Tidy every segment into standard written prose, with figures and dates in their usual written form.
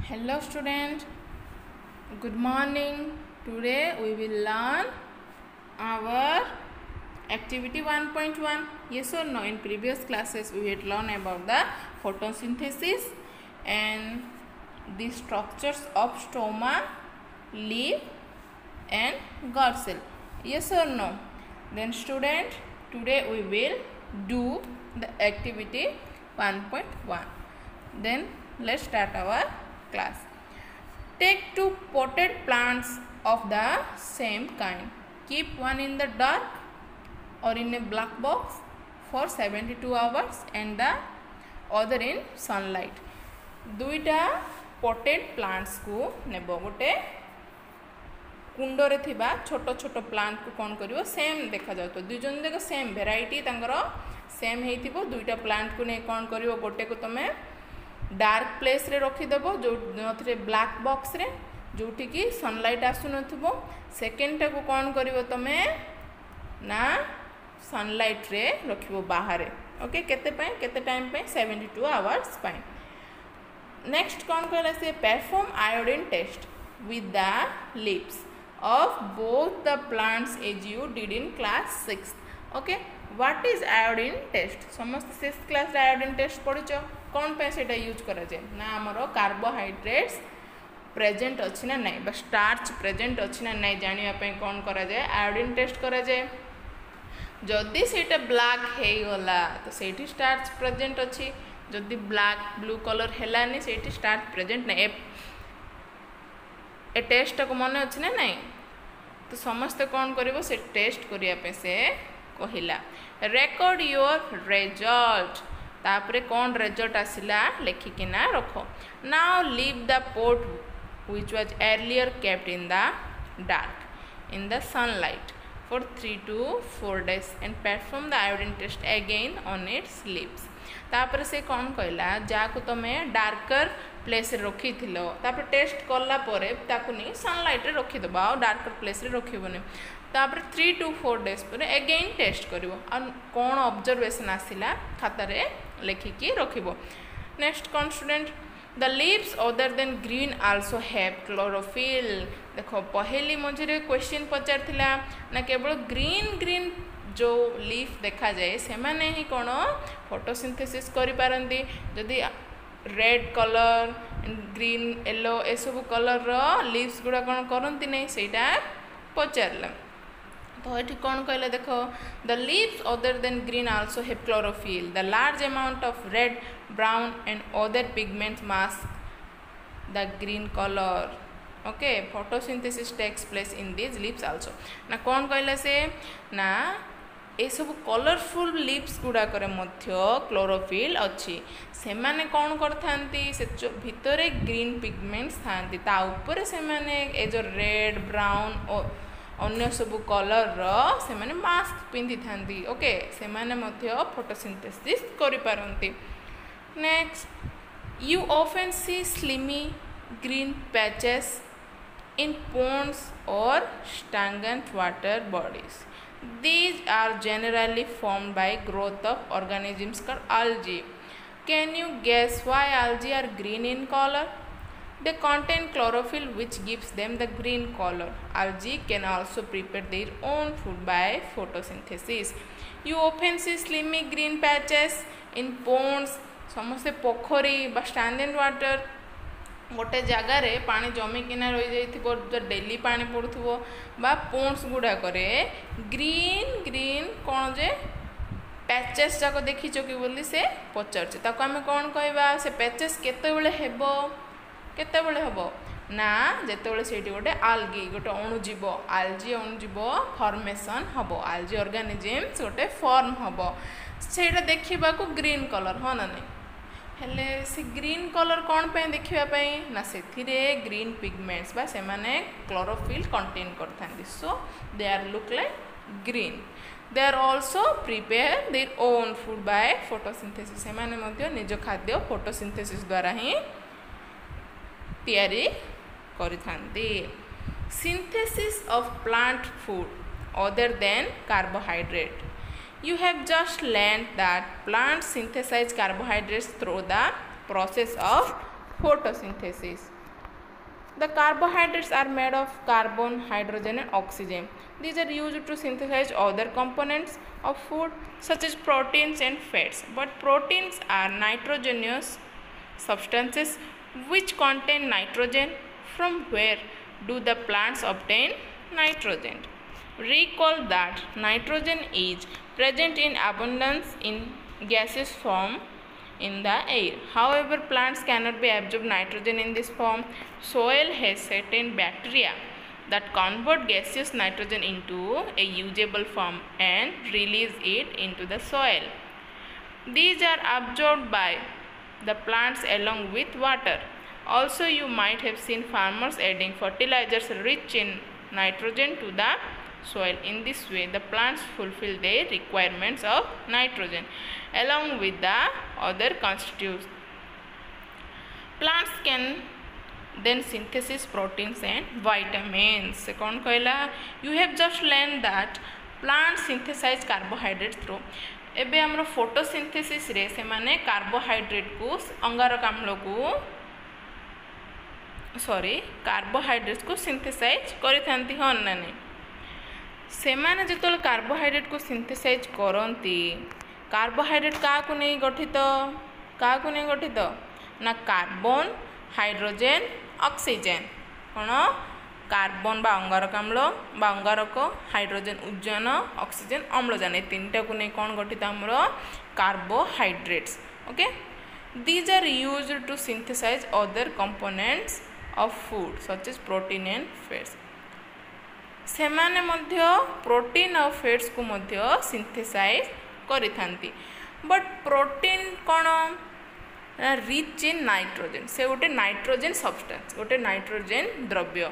Hello student, good morning. Today we will learn our activity 1.1. Yes or no? In previous classes we had learned about the photosynthesis and the structures of stoma, leaf and gut cell. Yes or no? Then student, today we will do the activity 1.1. Then let's start our class. Take two potted plants of the same kind. Keep one in the dark or in a black box for 72 hours and the other in sunlight. दुईटा potted plants को नेबो गोटे कुंडरे थिबा छोटो छोटो plant को कौन करिवो same देखा जाउ तो दुई जन देख सेम वेराइटी तांकर सेम हेइथिबो दुईटा प्लांट को ने कौन करिवो गोटे को तमे डार्क प्लेस रे रखी देबो जो नथरे ब्लैक बॉक्स रे जोठी की सनलाइट आसु नथबो सेकंड टा को कौन करिवो तमे ना सनलाइट रे रखिबो बाहर ओके केते टाइम पे 72 आवर्स पे नेक्स्ट कौन कहला से perform iodine test with the leaves of both the plants as you did in class 6. Okay, what is iodine test? समस्त 6th class रे iodine test पढ़िचो कौन पे सेटा यूज करा जाए ना हमरो कार्बोहाइड्रेट्स प्रेजेंट अछि ना नहीं बस स्टार्च प्रेजेंट अछि ना नहीं जानिया पे कौन करा जाए आयोडीन टेस्ट करा जाए जदि सेटा ब्लैक हे गला तो सेठी स्टार्च प्रेजेंट अछि जदि ब्लैक ब्लू कलर हेलानी सेठी स्टार्च प्रेजेंट नहीं ए टेस्ट को मन अच्छे ना नहीं तो समस्ते कौन करिवो से टेस्ट करिया पे से कहिला रेकॉर्ड योर रिजल्ट तापरे कौन रिजल्ट आसिला लेखिकिना रखो now leave the pot which was earlier kept in the dark in the sunlight for 3 to 4 days and perform the iodine test again on its leaves तापर से कौन कहला जाको तमे डार्कर प्लेस रे रखी थिलो तापर टेस्ट करला परे ताकु नहीं सनलाइट रे रखी दबा डार्कर प्लेस रे रखिबोनी तापर 3 to 4 days परे अगेन टेस्ट करिवो आ कोन ऑब्जर्वेशन आसिला खाता रे लेखि की रखिबो नेक्स्ट कौन student The leaves other than green also have chlorophyll. देखो पहली मझे क्वेश्चन पचार थिला ना केवल ग्रीन जो लीफ देखा जाए से माने ही कौन फोटोसिंथेसिस करि पारंती जदि रेड कलर ग्रीन येलो ए सब कलर रो लीव्स गुडा कौन करंती नहीं सेटा पचारला तो ये कौन कहले देखो the leaves other than green also have chlorophyll the large amount of red brown and other pigments mask the green colour okay photosynthesis takes place in this leaves also ना कौन कहले से ना ए सब कलरफुल लीव्स गुडा करे मध्य chlorophyll अच्छी से माने कौन करथांती से भितरे ग्रीन पिगमेंट्स थांती ता ऊपर से माने ए जो रेड ब्राउन अन्य सब कलर रो से माने मास्क पिंधि थांती ओके से माने मध्य फोटोसिंथेसिस करि पारंती next you often see slimy green patches in ponds or stagnant water bodies these are generally formed by growth of organisms called algae can you guess why algae are green in color they contain chlorophyll which gives them the green color algae can also prepare their own food by photosynthesis you often see slimy green patches in ponds समस्त पोखरी बा standard water गोटे जगार पानी जमिकिना रही जाइए daily पानी पड़ुथो बा पोन्स गुड़ा करे ग्रीन कौन जे पैचेस जाक देखीच कि बोली से पचार आम कौन कहवा से पैचेस केतबेले हेबो ना जेतेबेले सेठी गोटे आल्गी गोटे अणुजीव आल्जी अणुजीव फॉर्मेशन हबो आल्जी ऑर्गेनिजम्स गोटे फॉर्म हबो सेटा देखा ग्रीन कलर हाँ ना नहीं हेले से ग्रीन कलर कौन पे देखिबा पई ना सेथिरे ग्रीन पिगमेंट्स बा से माने क्लोरोफिल कंटेन करथांती so they are look like green they are also prepare their own food by photosynthesis से माने मध्य निज खाद्य फोटोसिंथेसिस द्वारा ही तैयारी करिथांती synthesis of plant food other than carbohydrate You have just learned that plants synthesize carbohydrates through the process of photosynthesis. The carbohydrates are made of carbon, hydrogen and oxygen. These are used to synthesize other components of food such as proteins and fats. But proteins are nitrogenous substances which contain nitrogen. From where do the plants obtain nitrogen? Recall that nitrogen is present in abundance in gaseous form in the air. However, plants cannot be absorb nitrogen in this form. Soil has certain bacteria that convert gaseous nitrogen into a usable form and release it into the soil. These are absorbed by the plants along with water. Also, you might have seen farmers adding fertilizers rich in nitrogen to the soil. In this way, the plants fulfill their requirements of nitrogen along with the other constituents. Plants can then synthesize proteins and vitamins. कौन कहला? You have just learned that plants synthesize carbohydrates through. एबे हमरो photosynthesis रे से माने carbohydrate को अंगारकाम्ल को carbohydrates को सिंथेसाइज करिथांती हन ना नहीं से माने जेतल कार्बोहाइड्रेट को सिंथेसाइज करंती कार्बोहाइड्रेट का नहीं गठित ना कार्बन हाइड्रोजेन ऑक्सीजन कौन कार्बन बा अंगारकाम्ल बा अंगारक हाइड्रोजेन उज्जन ऑक्सीजन अम्लजान ए तीनटा को नहीं कौन गठित हमर carbohydrates. Okay, these are used to synthesize other components of food such as protein and fats. सेमाने मध्य प्रोटीन और फैट्स को मध्य सिंथेसाइज करिथांती. बट प्रोटीन कौन रिच इन नाइट्रोजेन से गोटे नाइट्रोजेन सब्सटेंस गोटे नाइट्रोजेन द्रव्य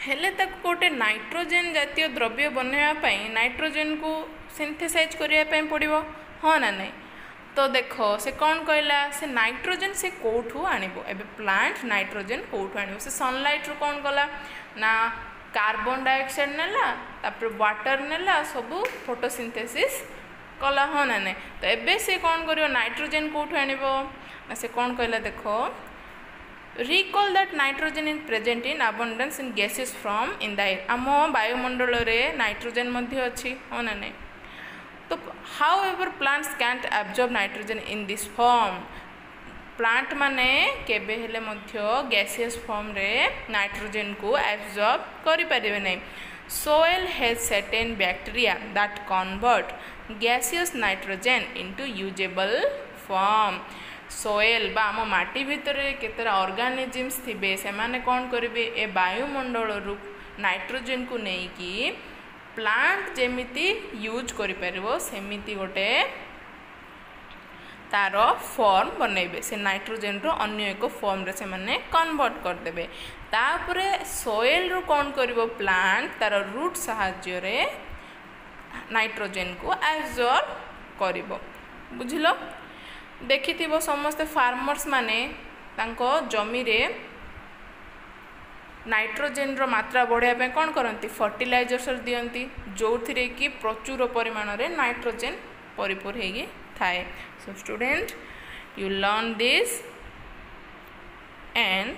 हेले तक गोटे नाइट्रोजेन जातीय द्रव्य बनवाई नाइट्रोजेन को सिंथेसाइज करने पड़ो हाँ ना नहीं. तो देख से कौन कहला से नाइट्रोजेन से कौठू आणिबो एबे प्लांट नाइट्रोजेन कौठू आणिबो से सनलाइट रू कौन कला ना कार्बन डाइऑक्साइड नेला तापर वाटर नेला सब फोटोसिंथेसिस कला हाँ ना नहीं. तो एबे से कौन करियो नाइट्रोजेन कौठू आणिबो ना से कौन कहला देखो recall that nitrogen is present in abundance in gaseous form in the air. आम वायुमंडल रे नाइट्रोजेन मध्य अच्छी हाँ ना नहीं. तो however plants can't absorb nitrogen in this form. Plant माने केबे हेले मध्य गैसियस फॉर्म रे नाइट्रोजेन को एब्जॉर्ब करि परिबे नै. Soil has certain bacteria that convert gaseous nitrogen into usable form. सोएल बा आम माटी भितर केतरा ऑर्गेनिजम्स थिबे से माने कौन करिवे ए वायुमंडल रु नाइट्रोजेन को नहीं कि प्लांट जेमिति यूज करि परिबो सेमिति गोटे तार फॉर्म बनैबे से नाइट्रोजेन रो अन्य एक फॉर्म रे से माने कन्वर्ट कर देबे. तापरे सोएल रो कौन करिवो प्लांट तार रूट सहाय्य रे नाइट्रोजेन को एब्जॉर्ब करिवो. बुझिलो? देखि समस्ते फार्मर्स माने तांको जमी रे नाइट्रोजेन रो मात्रा बढ़ाया पे कौन करती फर्टिलाइजर्स दियंती जो थी कि प्रचुर परिमाण रे नाइट्रोजेन परिपूर होगी थाए. So student you learn this and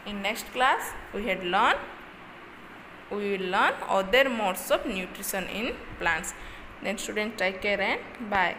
in next class we will learn other modes of nutrition in plants. Then student take care and bye.